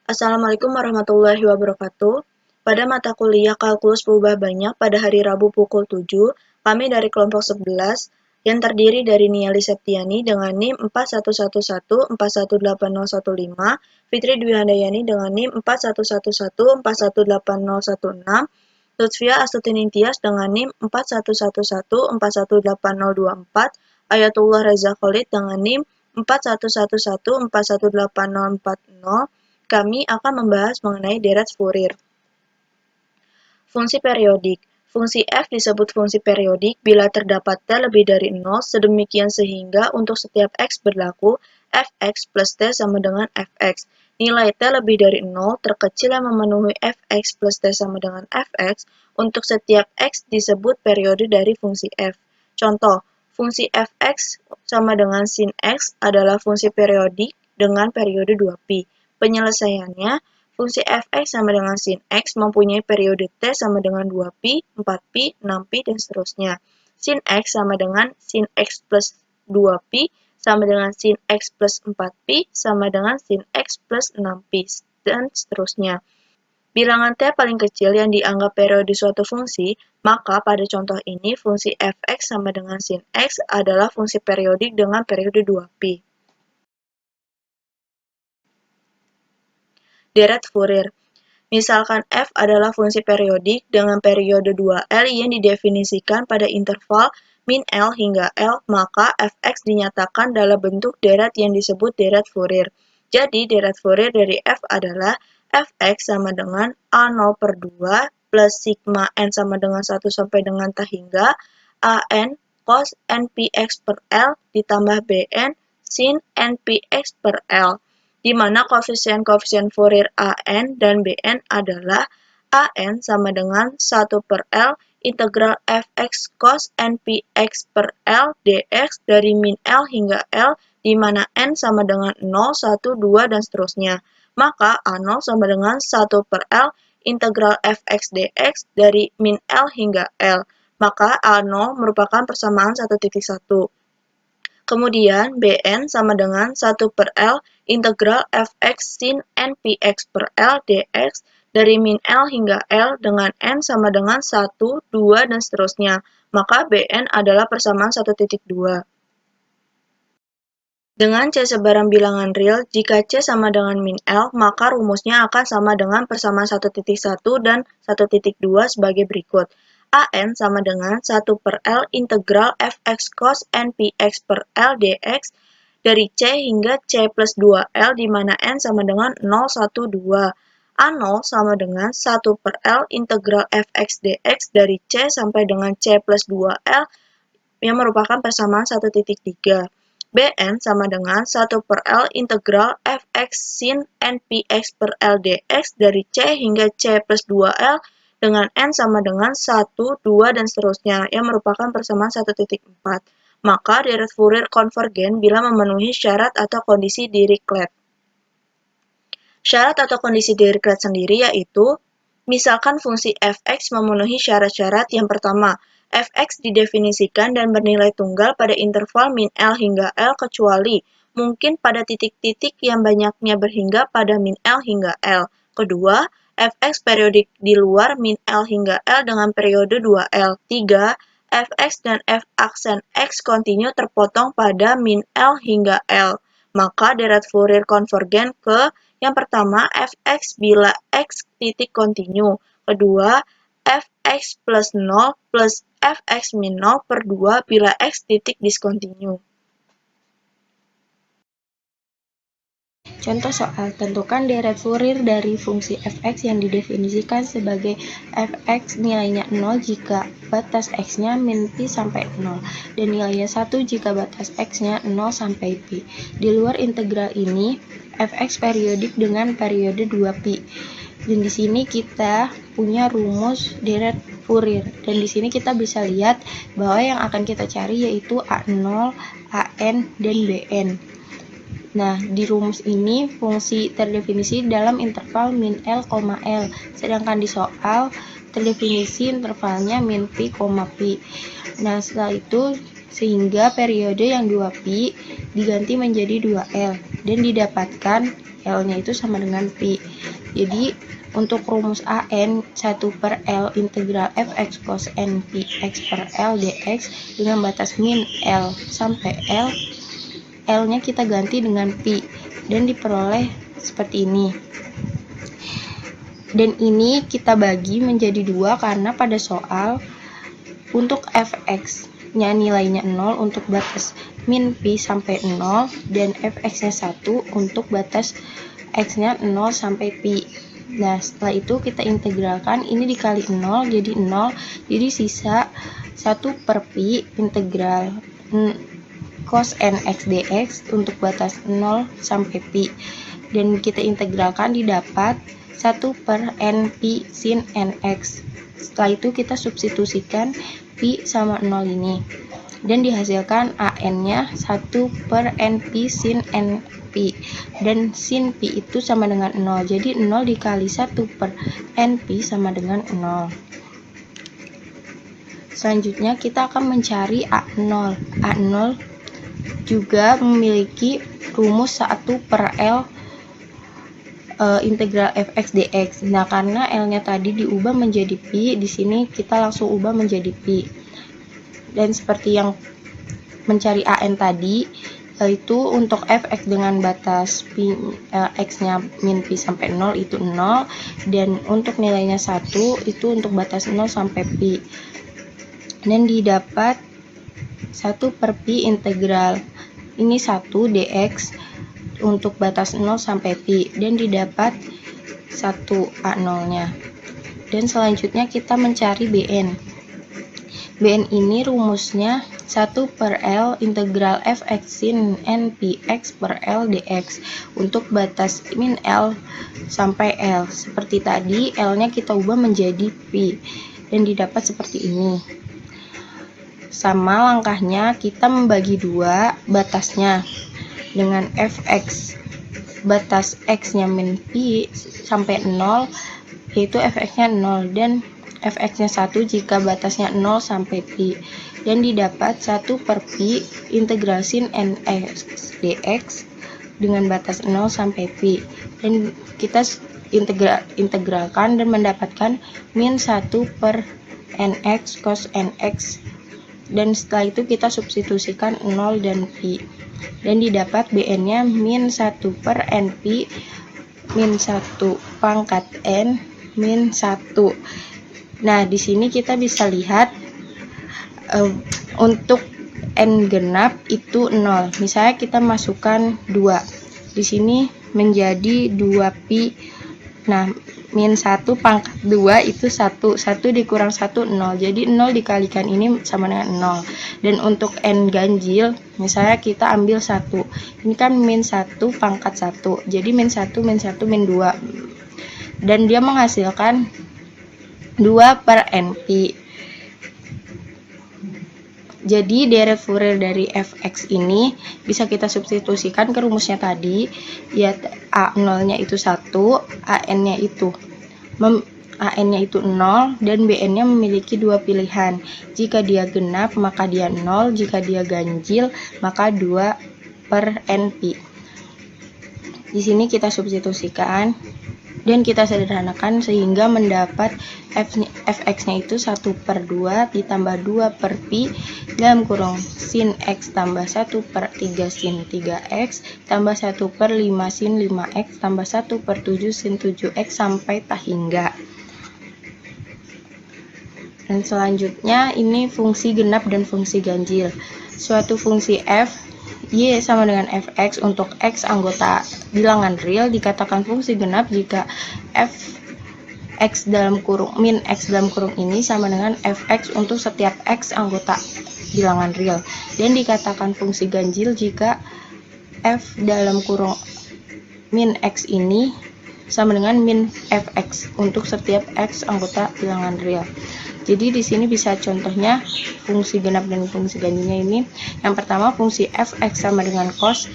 Assalamualaikum warahmatullahi wabarakatuh. Pada mata kuliah Kalkulus Berubah Banyak pada hari Rabu pukul 7, kami dari kelompok 11 yang terdiri dari Niali Septiani dengan NIM 4111418015, Fitri Dwi Handayani dengan NIM 4111418016, Lutfia Astuti Nintias dengan NIM 4111418024, Ayatullah Reza Khalid dengan NIM 4111418040. Kami akan membahas mengenai deret Fourier. Fungsi periodik. Fungsi f disebut fungsi periodik bila terdapat t lebih dari 0, sedemikian sehingga untuk setiap x berlaku fx plus t sama dengan fx. Nilai t lebih dari 0 terkecil yang memenuhi fx plus t sama dengan fx, untuk setiap x disebut periode dari fungsi f. Contoh, fungsi fx sama dengan sin x adalah fungsi periodik dengan periode 2pi. Penyelesaiannya, fungsi fx sama dengan sin x mempunyai periode t sama dengan 2pi, 4pi, 6pi, dan seterusnya. Sin x sama dengan sin x plus 2pi sama dengan sin x plus 4pi sama dengan sin x plus 6pi, dan seterusnya. Bilangan t paling kecil yang dianggap periode suatu fungsi, maka pada contoh ini fungsi fx sama dengan sin x adalah fungsi periodik dengan periode 2pi. Deret Fourier. Misalkan f adalah fungsi periodik dengan periode 2L yang didefinisikan pada interval min L hingga L, maka fx dinyatakan dalam bentuk deret yang disebut deret Fourier. Jadi, deret Fourier dari f adalah fx sama dengan A0 per 2 plus sigma n sama dengan 1 sampai dengan t hingga an cos npx per L ditambah bn sin npx per L, di mana koefisien-koefisien Fourier an dan bn adalah an sama dengan 1 per L integral fx cos npx per L dx dari min L hingga L, di mana n sama dengan 0, 1, 2, dan seterusnya. Maka A0 sama dengan 1 per L integral fx dx dari min L hingga L. Maka A0 merupakan persamaan 1,1. Kemudian, Bn sama dengan 1 per L integral fx sin npx per L dx dari min L hingga L dengan n sama dengan 1, 2, dan seterusnya. Maka Bn adalah persamaan 1,2. Dengan C sebarang bilangan real, jika C sama dengan min L, maka rumusnya akan sama dengan persamaan 1,1 dan 1,2 sebagai berikut. An sama dengan 1 per L integral fx cos npx per L dx dari C hingga C plus 2L, di mana n sama dengan 0, 1, 2. A0 sama dengan 1 per L integral fx dx dari C sampai dengan C plus 2L yang merupakan persamaan 1,3. Bn sama dengan 1 per L integral fx sin npx per L dx dari C hingga C plus 2L dengan n sama dengan 1, 2, dan seterusnya, yang merupakan persamaan 1,4. Maka deret Fourier konvergen bila memenuhi syarat atau kondisi Dirichlet. Syarat atau kondisi Dirichlet sendiri yaitu, misalkan fungsi fx memenuhi syarat-syarat yang pertama, fx didefinisikan dan bernilai tunggal pada interval min L hingga L kecuali mungkin pada titik-titik yang banyaknya berhingga pada min L hingga L. Kedua, fx periodik di luar min L hingga L dengan periode 2L. 3. Fx dan f aksen x kontinu terpotong pada min L hingga L. Maka deret Fourier konvergen ke yang pertama, fx bila x titik kontinu. Kedua, fx plus 0 plus fx min 0 per 2 bila x titik diskontinu. Contoh soal, tentukan deret Fourier dari fungsi fx yang didefinisikan sebagai fx nilainya 0 jika batas x-nya min pi sampai 0, dan nilainya 1 jika batas x-nya 0 sampai pi. Di luar integral ini, fx periodik dengan periode 2pi. Dan di sini kita punya rumus deret Fourier. Dan di sini kita bisa lihat bahwa yang akan kita cari yaitu A0, An, dan Bn. Nah, di rumus ini fungsi terdefinisi dalam interval min L, L, sedangkan di soal terdefinisi intervalnya min pi, pi. Nah, setelah itu sehingga periode yang 2pi diganti menjadi 2L. dan didapatkan L-nya itu sama dengan pi. Jadi untuk rumus AN 1/L integral fx cos n pi x per L dx dengan batas min L sampai L, L-nya kita ganti dengan pi dan diperoleh seperti ini. Dan ini kita bagi menjadi 2 karena pada soal untuk fx-nya nilainya 0 untuk batas min pi sampai 0 dan fx-nya 1 untuk batas x-nya 0 sampai pi. Nah, setelah itu kita integralkan, ini dikali 0 jadi 0, jadi sisa 1/pi integral cos nx dx untuk batas 0 sampai pi. Dan kita integralkan didapat 1/n pi sin nx. Setelah itu kita substitusikan pi sama 0 ini. Dan dihasilkan AN-nya 1/n pi sin n pi. Dan sin pi itu sama dengan 0. Jadi 0 dikali 1/n pi sama dengan 0. Selanjutnya kita akan mencari A0. A0 juga memiliki rumus 1/L integral fx dx. Nah, karena L-nya tadi diubah menjadi pi, di sini kita langsung ubah menjadi pi. Dan seperti yang mencari AN tadi, yaitu untuk fx dengan batas pi, x-nya min pi sampai 0 itu 0, dan untuk nilainya 1 itu untuk batas 0 sampai pi. Dan didapat 1/pi integral ini 1 dx untuk batas 0 sampai pi, dan didapat 1 A0-nya. Dan selanjutnya kita mencari BN. BN ini rumusnya 1/L integral fx sin n pi x per L dx untuk batas min L sampai L. Seperti tadi, L-nya kita ubah menjadi pi dan didapat seperti ini. Sama langkahnya, kita membagi 2 batasnya dengan fx batas x-nya min pi sampai 0, yaitu fx-nya 0, dan fx-nya 1 jika batasnya 0 sampai pi, dan didapat 1/pi integral sin nx dx dengan batas 0 sampai pi. Dan kita integralkan dan mendapatkan min 1/nx cos nx, dan setelah itu kita substitusikan 0 dan pi, dan didapat BN-nya min 1/n pi min 1 pangkat n min 1. Nah, di sini kita bisa lihat untuk n genap itu 0. Misalnya kita masukkan 2. Di sini menjadi 2pi. Nah, min 1 pangkat 2 itu 1. 1 dikurang 1, 0. Jadi 0 dikalikan ini sama dengan 0. Dan untuk n ganjil, misalnya kita ambil 1. Ini kan min 1 pangkat 1. Jadi min 1, min 1, min 2. Dan dia menghasilkan 2/n pi. Jadi deret Fourier dari fx ini bisa kita substitusikan ke rumusnya tadi, ya A0-nya itu 1, AN-nya itu 0 dan BN-nya memiliki 2 pilihan. Jika dia genap maka dia 0, jika dia ganjil maka 2/n pi. Di sini kita substitusikan dan kita sederhanakan sehingga mendapat fx-nya itu 1/2 ditambah 2/pi dalam kurung sin x tambah 1/3 sin 3x tambah 1/5 sin 5x tambah 1/7 sin 7x sampai tak hingga. Dan selanjutnya ini fungsi genap dan fungsi ganjil. Suatu fungsi f y sama dengan fx untuk x anggota bilangan real dikatakan fungsi genap jika f x dalam kurung min x dalam kurung ini sama dengan fx untuk setiap x anggota bilangan real, dan dikatakan fungsi ganjil jika f dalam kurung min x ini sama dengan min fx untuk setiap x anggota bilangan real. Jadi di sini bisa contohnya fungsi genap dan fungsi ganjilnya ini. Yang pertama, fungsi fx sama dengan cos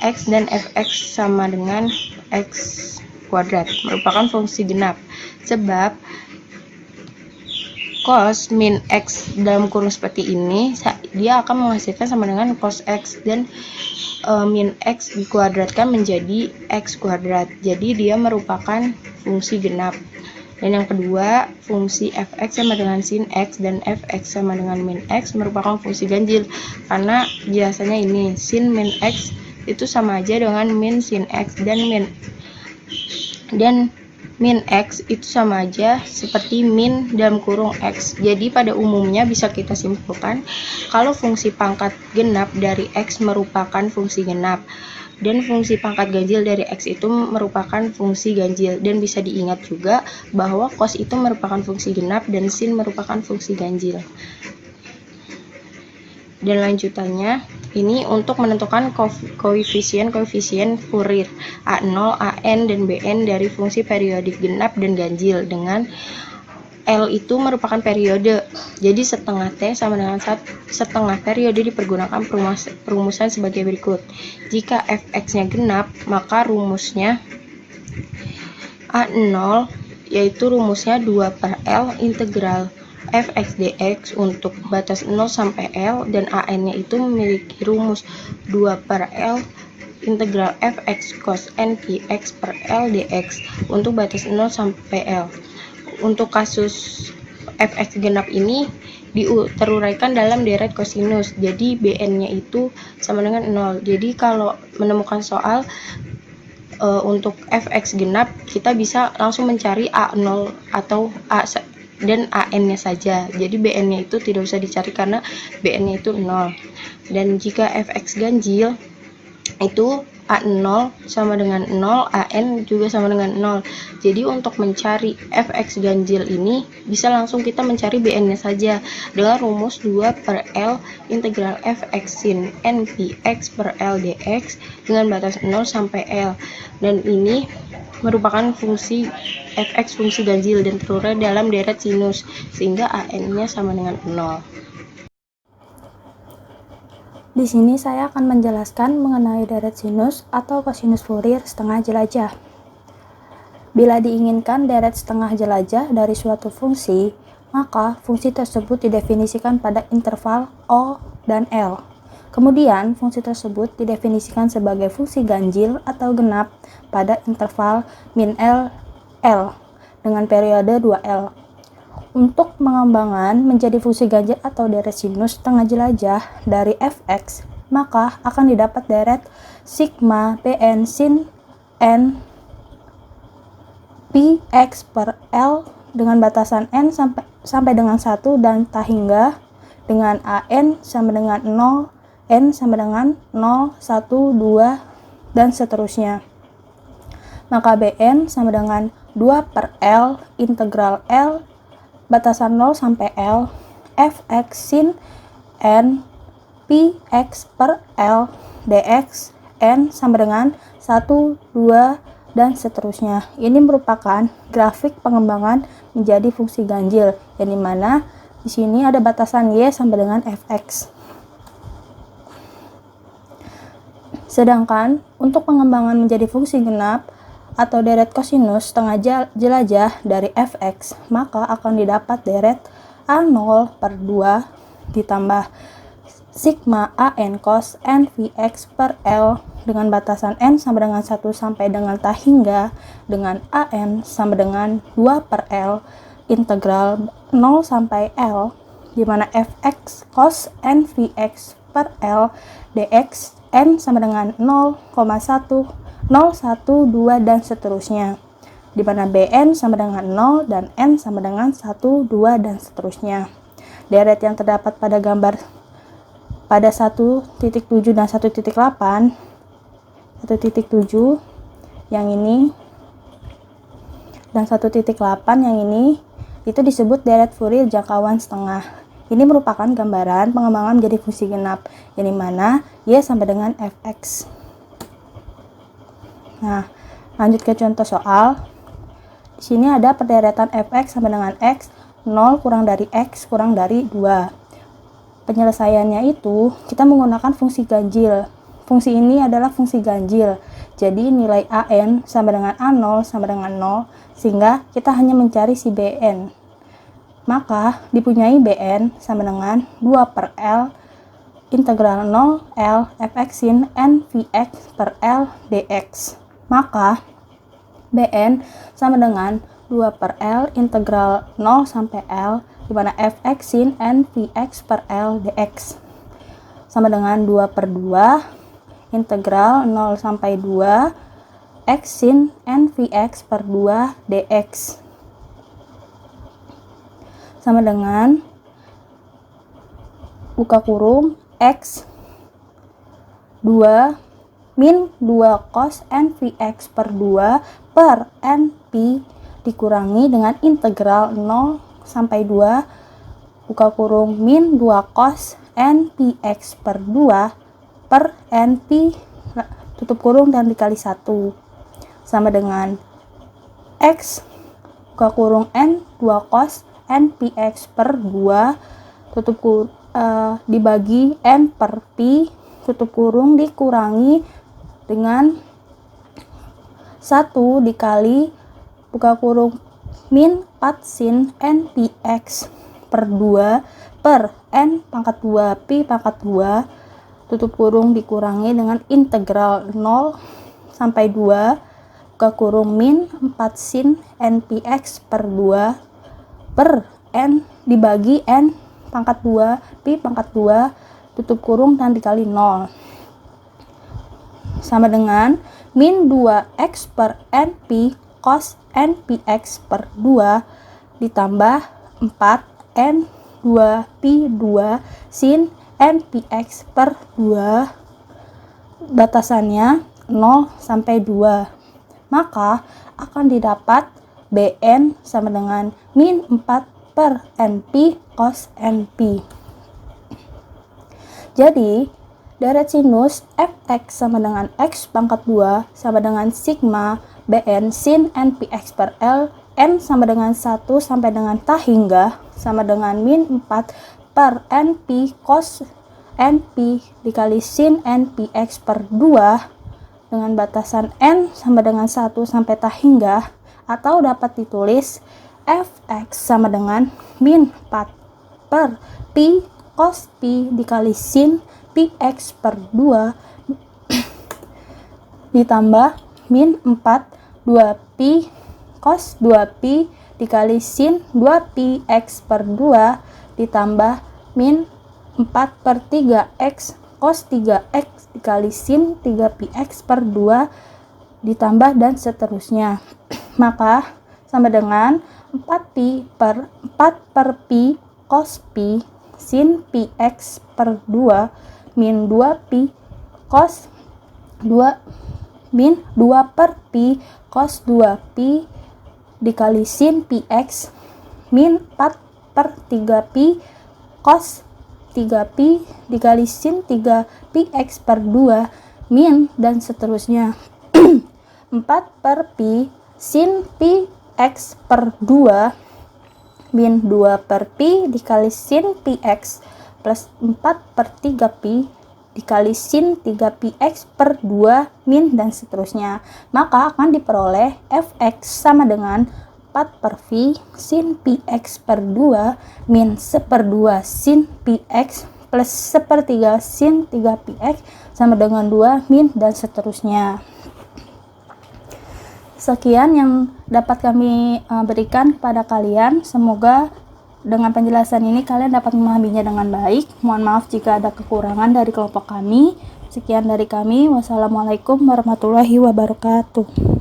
x dan fx sama dengan x kuadrat merupakan fungsi genap sebab cos min X dalam kurung seperti ini, dia akan menghasilkan sama dengan cos X, dan min X dikuadratkan menjadi X kuadrat. Jadi dia merupakan fungsi genap. Dan yang kedua, fungsi fx sama dengan sin x dan fx sama dengan min x merupakan fungsi ganjil, karena biasanya ini sin min x itu sama aja dengan min sin x, dan min x itu sama aja seperti min dalam kurung x. Jadi pada umumnya bisa kita simpulkan kalau fungsi pangkat genap dari x merupakan fungsi genap, dan fungsi pangkat ganjil dari X itu merupakan fungsi ganjil. Dan bisa diingat juga bahwa cos itu merupakan fungsi genap dan sin merupakan fungsi ganjil. Dan lanjutannya, ini untuk menentukan koefisien Fourier A0, AN, dan BN dari fungsi periodik genap dan ganjil dengan L itu merupakan periode. Jadi setengah T sama dengan setengah periode dipergunakan perumusan sebagai berikut. Jika fx-nya genap, maka rumusnya A0 yaitu rumusnya 2 per L integral fx dx untuk batas 0 sampai L, dan AN-nya itu memiliki rumus 2 per L integral fx cos n px per L dx untuk batas 0 sampai L. Untuk kasus fx genap ini teruraikan dalam deret kosinus, jadi bn-nya itu sama dengan 0. Jadi kalau menemukan soal untuk fx genap, kita bisa langsung mencari A0 atau A dan AN-nya saja. Jadi bn-nya itu tidak usah dicari karena bn-nya itu 0. Dan jika fx ganjil itu A0 sama dengan 0, AN juga sama dengan 0. Jadi untuk mencari fx ganjil ini bisa langsung kita mencari bn-nya saja dengan rumus 2 per L integral fx sin n px per L dx dengan batas 0 sampai L. Dan ini merupakan fungsi fx fungsi ganjil dan terurai dalam deret sinus, sehingga AN-nya sama dengan 0. Di sini saya akan menjelaskan mengenai deret sinus atau kosinus Fourier setengah jelajah. Bila diinginkan deret setengah jelajah dari suatu fungsi, maka fungsi tersebut didefinisikan pada interval O dan L. Kemudian, fungsi tersebut didefinisikan sebagai fungsi ganjil atau genap pada interval min L, L dengan periode 2L. Untuk pengembangan menjadi fungsi ganjil atau deret sinus setengah jelajah dari fx, maka akan didapat deret sigma Bn sin n px per L dengan batasan n sampai dengan 1 dan tak hingga dengan an sama dengan 0, n sama dengan 0, 1, 2, dan seterusnya. Maka Bn sama dengan 2 per L integral L batasan 0 sampai L fx sin n px per L dx n sama dengan 1, 2, dan seterusnya. Ini merupakan grafik pengembangan menjadi fungsi ganjil, yang dimana di sini ada batasan y sampai dengan fx. Sedangkan untuk pengembangan menjadi fungsi genap atau deret kosinus setengah jelajah dari fx, maka akan didapat deret A0 per 2 ditambah sigma an cos n vx per L dengan batasan n sama dengan 1 sampai dengan tak hingga dengan an sama dengan 2 per L integral 0 sampai L, di mana fx cos n vx per L dx n sama dengan 0,1, 0, 1, 2, dan seterusnya, di mana Bn sama dengan 0 dan N sama dengan 1, 2, dan seterusnya. Deret yang terdapat pada gambar pada 1.7 dan 1.8, 1.7 yang ini dan 1.8 yang ini itu disebut deret Fourier jangkauan setengah. Ini merupakan gambaran pengembangan menjadi fungsi genap, yang dimana y sampai dengan fx. Nah, lanjut ke contoh soal. Di sini ada perderetan fx sama dengan x, 0 kurang dari x kurang dari 2. Penyelesaiannya itu kita menggunakan fungsi ganjil. Fungsi ini adalah fungsi ganjil. Jadi nilai an sama dengan a0 sama dengan 0, sehingga kita hanya mencari si bn. maka dipunyai Bn sama dengan 2 per L integral 0 L fx sin n Vx per L dx. Maka Bn sama dengan 2 per L integral 0 sampai L di mana fx sin n Vx per L dx sama dengan 2 per 2 integral 0 sampai 2 x sin n Vx per 2 dx sama dengan buka kurung x 2 min 2 cos n Vx per 2 per n pi dikurangi dengan integral 0 sampai 2 buka kurung min 2 cos n Px per 2 per n pi tutup kurung dan dikali 1 sama dengan x buka kurung n 2 cos n Px per 2 tutup kurung dibagi n per pi tutup kurung dikurangi dengan 1 dikali buka kurung min 4 sin n Px per 2 per n pangkat 2 pi pangkat 2 tutup kurung dikurangi dengan integral 0 sampai 2 buka kurung min 4 sin n Px per 2 per n dibagi n pangkat 2 pi pangkat 2 tutup kurung dan dikali 0 sama dengan min 2x per n pi cos n Px per 2 ditambah 4 n 2 pi 2 sin n Px per 2 batasannya 0 sampai 2. Maka akan didapat Bn sama dengan min 4 per Np cos Np. Jadi, deret sinus fx sama dengan x pangkat 2 sama dengan sigma Bn sin Npx per L, N sama dengan 1 sampai dengan tak hingga sama dengan min 4 per Np cos Np dikali sin Npx per 2 dengan batasan N sama dengan 1 sampai tak hingga, atau dapat ditulis fx sama dengan min 4 per pi cos pi dikali sin Px per 2 ditambah min 4 2 pi cos 2 pi dikali sin 2 Px per 2 ditambah min 4 per 3x cos 3x dikali sin 3px per 2 ditambah dan seterusnya. Maka sama dengan 4pi per 4 per pi cos pi sin px per 2 min 2pi cos 2 min 2 per pi cos 2pi dikali sin px min 4 per 3pi cos 3pi dikali sin 3px per 2 min dan seterusnya 4 per pi sin px per 2 min 2 per pi dikali sin px plus 4 per 3pi dikali sin 3px per 2 min dan seterusnya. Maka akan diperoleh fx sama dengan 4 per v sin px per 2 min 1/2 sin px plus 1/3 sin 3px sama dengan 2 min dan seterusnya. Sekian yang dapat kami berikan kepada kalian. Semoga dengan penjelasan ini kalian dapat memahaminya dengan baik. Mohon maaf jika ada kekurangan dari kelompok kami. Sekian dari kami. Wassalamualaikum warahmatullahi wabarakatuh.